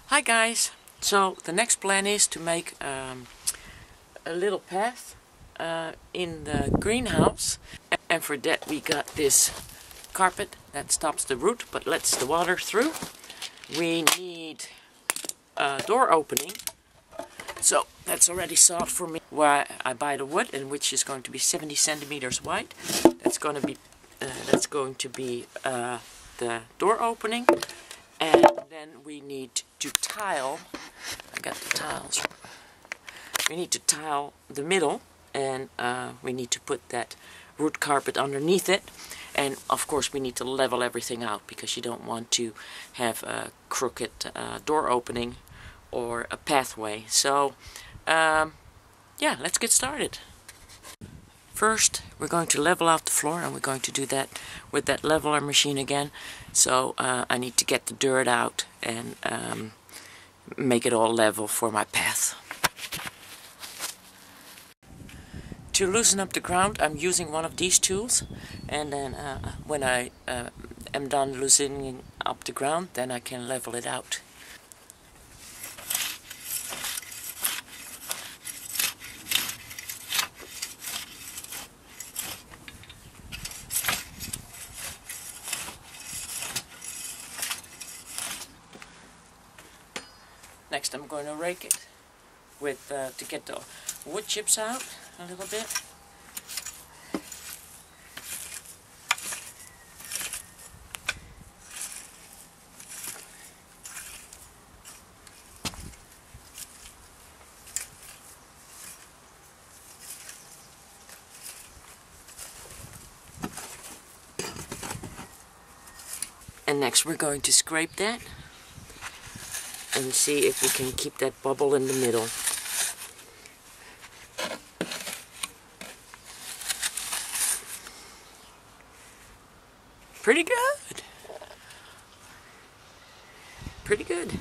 Hi guys! So the next plan is to make a little path in the greenhouse, and for that we got this carpet that stops the root but lets the water through. We need a door opening, so that's already sawed for me where I buy the wood, and which is going to be 70 centimeters wide. That's going to be the door opening. And then we need to tile, I got the tiles, we need to tile the middle, and we need to put that root carpet underneath it, and of course we need to level everything out because you don't want to have a crooked door opening or a pathway. So yeah, let's get started. First, we're going to level out the floor, and we're going to do that with that leveler machine again. So I need to get the dirt out and make it all level for my path. To loosen up the ground, I'm using one of these tools, and then when I am done loosening up the ground, then I can level it out. Next I'm going to rake it with to get the wood chips out a little bit. And next we're going to scrape that and see if we can keep that bubble in the middle. Pretty good. Pretty good.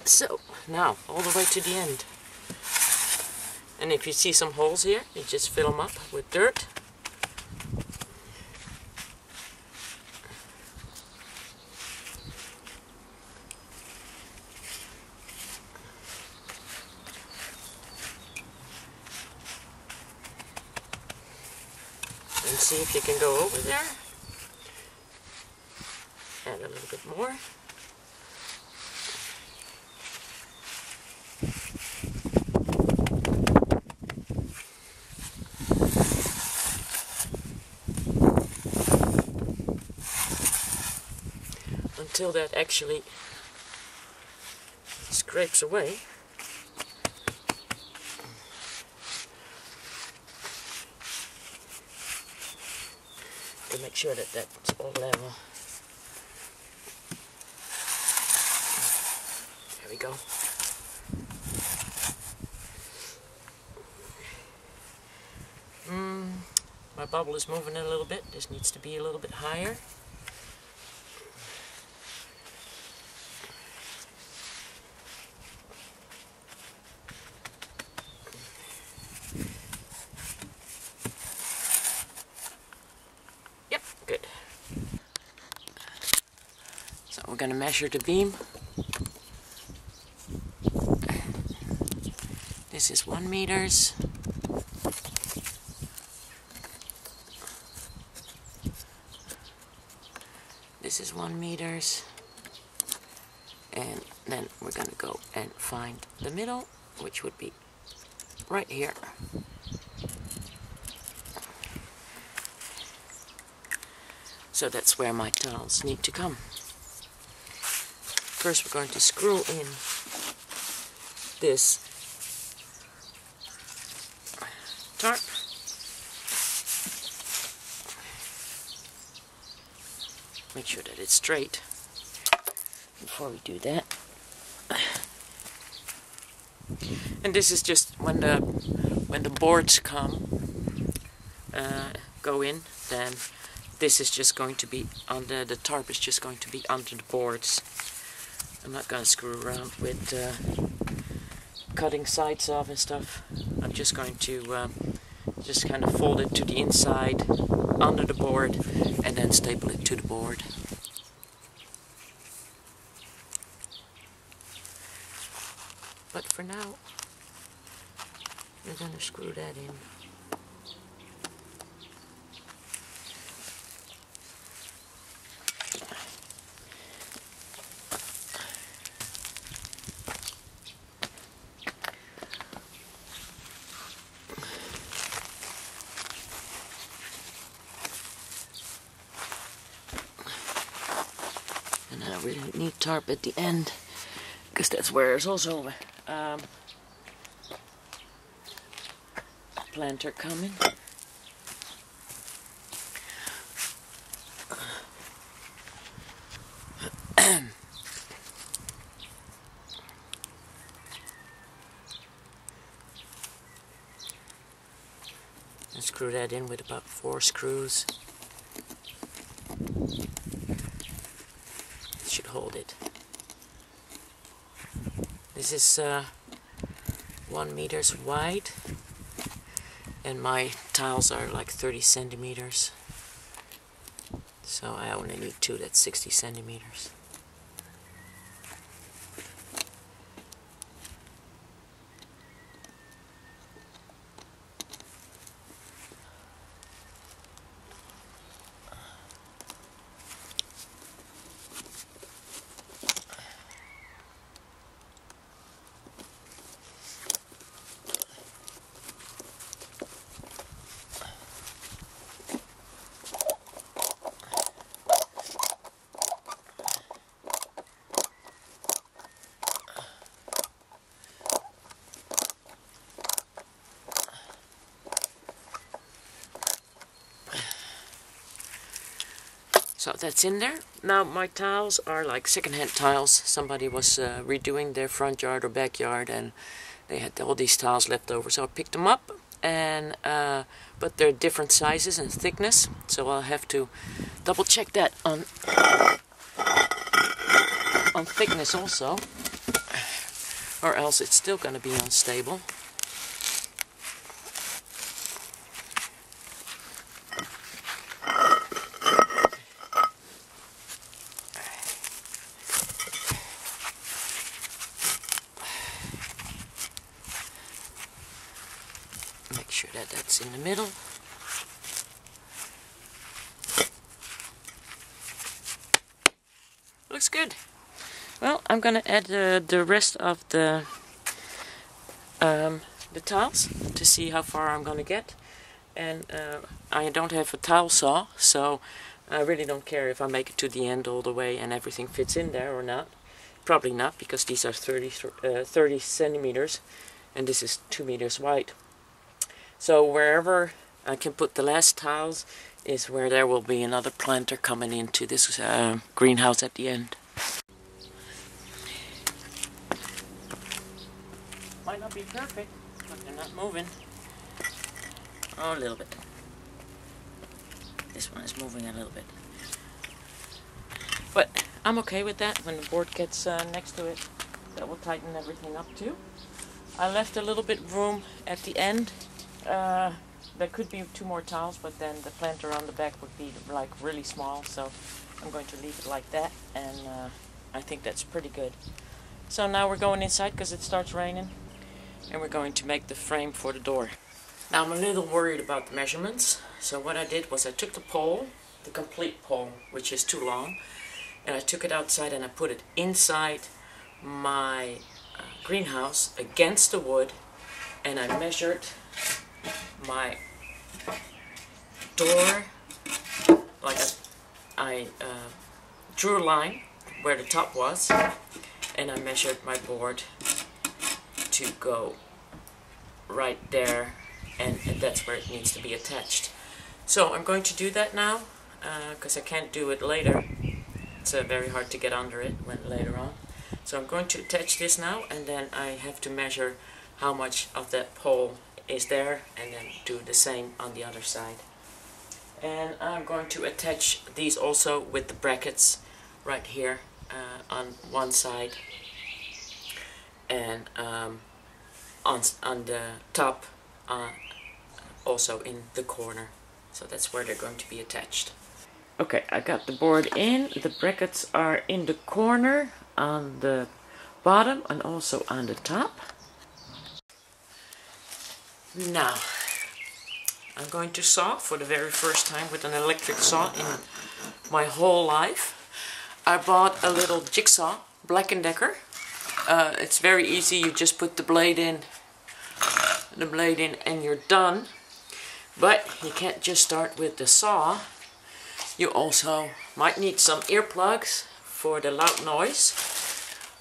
So, now, all the way to the end. And if you see some holes here, you just fill them up with dirt. And see if you can go over there. Add a little bit more. Until that actually scrapes away. To make sure that that's all level. There we go. My bubble is moving a little bit. This needs to be a little bit higher. Yep, good. So we're going to measure the beam. This is 1 meter. This is 1 meter. And then we're going to go and find the middle, which would be right here. So that's where my tiles need to come. First we're going to screw in this tarp. Make sure that it's straight before we do that. And this is just when the boards go in, then this is just going to be under the tarp is just going to be under the boards. I'm not going to screw around with cutting sides off and stuff. I'm just going to just kind of fold it to the inside under the board and then staple it to the board. But for now, we're going to screw that in. And a really neat tarp at the end, because that's where there's also planter coming. And screw that in with about 4 screws. It should hold it. This is 1 meter wide, and my tiles are like 30 centimeters. So I only need 2, that's 60 centimeters. So that's in there. Now my tiles are like secondhand tiles. Somebody was redoing their front yard or backyard, and they had all these tiles left over. So I picked them up, and but they're different sizes and thickness. So I'll have to double check that on thickness also, or else it's still going to be unstable. Make sure that that's in the middle. Looks good. Well, I'm gonna add the rest of the tiles to see how far I'm gonna get. And I don't have a tile saw, so I really don't care if I make it to the end all the way and everything fits in there or not. Probably not, because these are 30 centimeters and this is 2 meters wide. So wherever I can put the last tiles is where there will be another planter coming into this greenhouse at the end. Might not be perfect, but they're not moving. Oh, a little bit. This one is moving a little bit. But I'm okay with that. When the board gets next to it, that will tighten everything up too. I left a little bit room at the end. There could be 2 more tiles, but then the planter on the back would be like really small, so I'm going to leave it like that, and I think that's pretty good. So now we're going inside because it starts raining, and we're going to make the frame for the door. Now I'm a little worried about the measurements, so what I did was I took the pole, the complete pole, which is too long, and I took it outside and I put it inside my greenhouse against the wood, and I measured my door, like I drew a line where the top was, and I measured my board to go right there, and that's where it needs to be attached. So I'm going to do that now, because I can't do it later. It's very hard to get under it later on. So I'm going to attach this now, and then I have to measure how much of that pole is there, and then do the same on the other side. And I'm going to attach these also with the brackets right here on one side, and on the top also in the corner. So that's where they're going to be attached. Okay, I got the board in. The brackets are in the corner on the bottom and also on the top. Now, I'm going to saw for the very first time with an electric saw in my whole life. I bought a little jigsaw, Black & Decker. It's very easy, you just put the blade in and you're done. But you can't just start with the saw. You also might need some earplugs for the loud noise,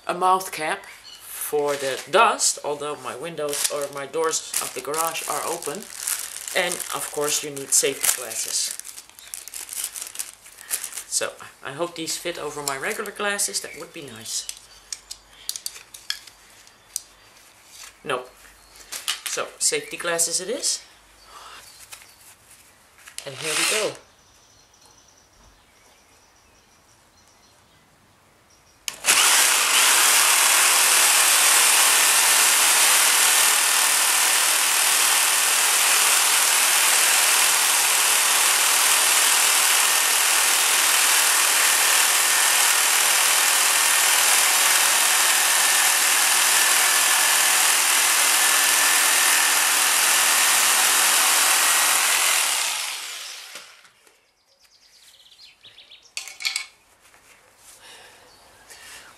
a mouth cap for the dust, although my windows or my doors of the garage are open, and of course you need safety glasses. So I hope these fit over my regular glasses. That would be nice. No. So safety glasses it is. And here we go.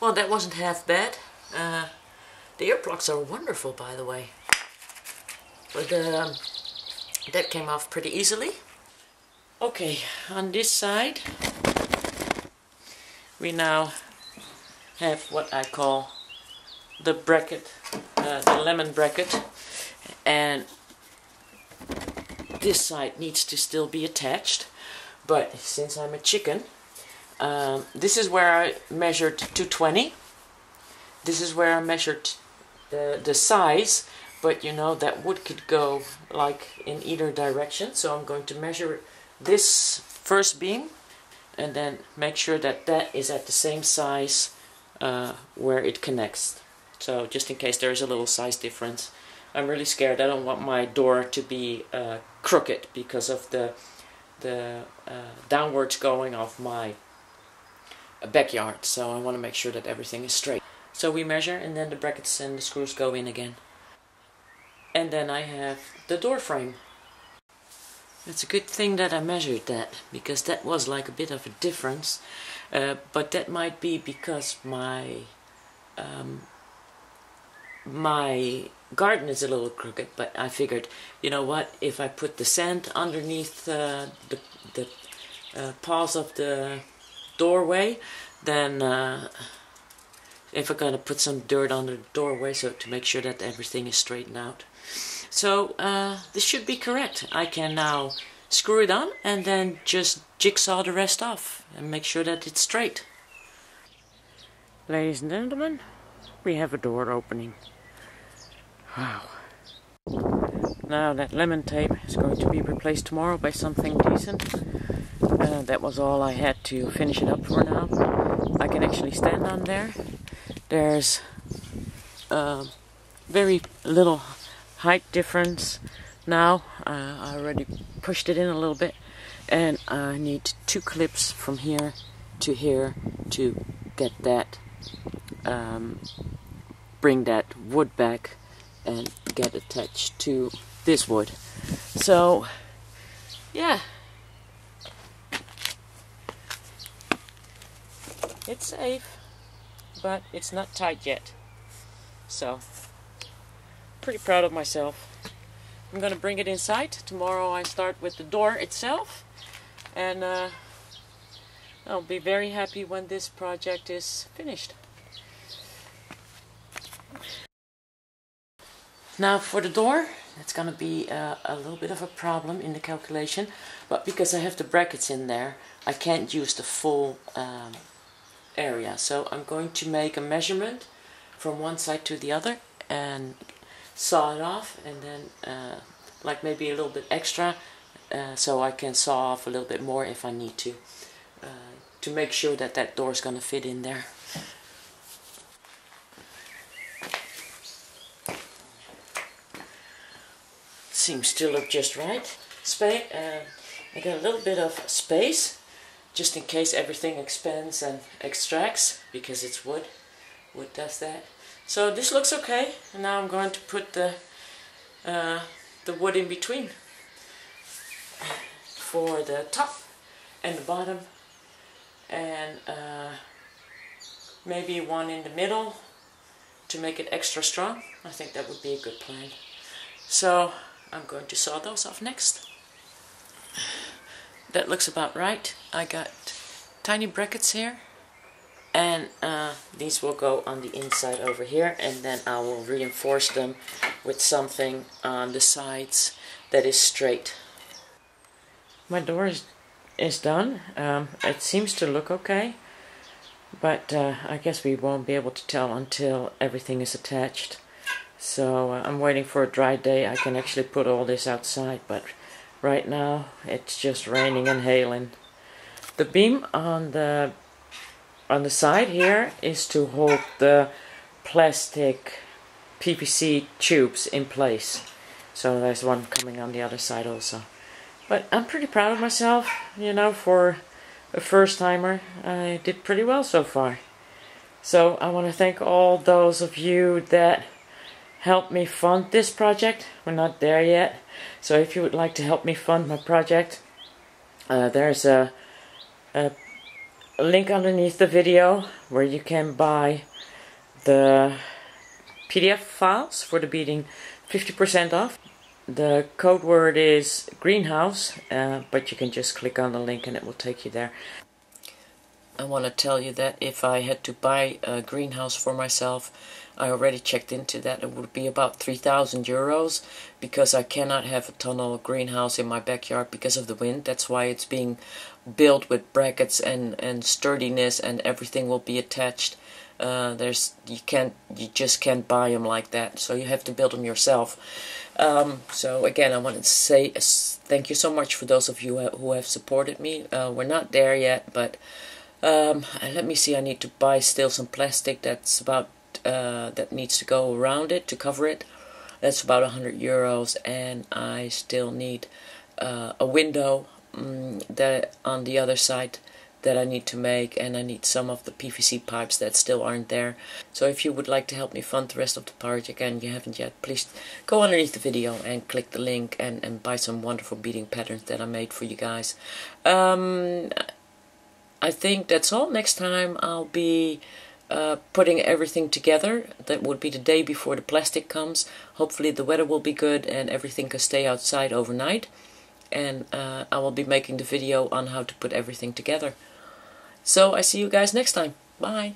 Well, that wasn't half bad. The earplugs are wonderful, by the way. But that came off pretty easily. Okay, on this side we now have what I call the bracket, the lemon bracket, and this side needs to still be attached. But since I'm a chicken, this is where I measured 220. This is where I measured the size, but you know that wood could go like in either direction. So I'm going to measure this first beam and then make sure that that is at the same size where it connects. So just in case there is a little size difference. I'm really scared. I don't want my door to be crooked because of the downwards going of my backyard, so I want to make sure that everything is straight. So we measure and then the brackets and the screws go in again. And then I have the door frame. It's a good thing that I measured that, because that was like a bit of a difference, but that might be because my garden is a little crooked, but I figured, you know what, if I put the sand underneath the paws of the doorway, then if I'm gonna put some dirt under the doorway, so to make sure that everything is straightened out. So this should be correct. I can now screw it on and then just jigsaw the rest off and make sure that it's straight. Ladies and gentlemen, we have a door opening. Wow. Now that lemon tape is going to be replaced tomorrow by something decent. That was all I had to finish it up for now. I can actually stand on there. There's very little height difference now. I already pushed it in a little bit, and I need 2 clips from here to get that, bring that wood back and get attached to this wood. So yeah, it's safe, but it's not tight yet. So pretty proud of myself. I'm gonna bring it inside. Tomorrow I start with the door itself, and I'll be very happy when this project is finished. Now for the door, it's gonna be a little bit of a problem in the calculation, but because I have the brackets in there, I can't use the full area. So I'm going to make a measurement from one side to the other and saw it off, and then like maybe a little bit extra, so I can saw off a little bit more if I need to make sure that that door is going to fit in there. seems to look just right. I got a little bit of space, just in case everything expands and extracts, because it's wood. Wood does that. So this looks okay, and now I'm going to put the wood in between for the top and the bottom, and maybe one in the middle to make it extra strong. I think that would be a good plan. So I'm going to saw those off next. That looks about right. I got tiny brackets here, and these will go on the inside over here, and then I will reinforce them with something on the sides that is straight. My door is done. It seems to look okay, but I guess we won't be able to tell until everything is attached. So I'm waiting for a dry day. I can actually put all this outside, but right now it's just raining and hailing. The beam on the side here is to hold the plastic PVC tubes in place. So there's one coming on the other side also. But I'm pretty proud of myself, you know, for a first timer. I did pretty well so far. So I want to thank all those of you that helped me fund this project. We're not there yet. So if you would like to help me fund my project, there's a link underneath the video where you can buy the PDF files for the beading 50% off. The code word is greenhouse, but you can just click on the link and it will take you there. I want to tell you that if I had to buy a greenhouse for myself, I already checked into that. It would be about 3,000 euros, because I cannot have a tunnel greenhouse in my backyard because of the wind. That's why it's being built with brackets and sturdiness, and everything will be attached. You just can't buy them like that, so you have to build them yourself. So again, I wanted to say thank you so much for those of you who have supported me. We're not there yet, but let me see. I need to buy still some plastic. That's about that needs to go around it to cover it. That's about 100 euros, and I still need a window that on the other side that I need to make, and I need some of the PVC pipes that still aren't there. So if you would like to help me fund the rest of the project and you haven't yet, please go underneath the video and click the link and buy some wonderful beading patterns that I made for you guys. I think that's all. Next time I'll be putting everything together. That would be the day before the plastic comes. Hopefully the weather will be good and everything can stay outside overnight. And I will be making the video on how to put everything together. So I see you guys next time. Bye.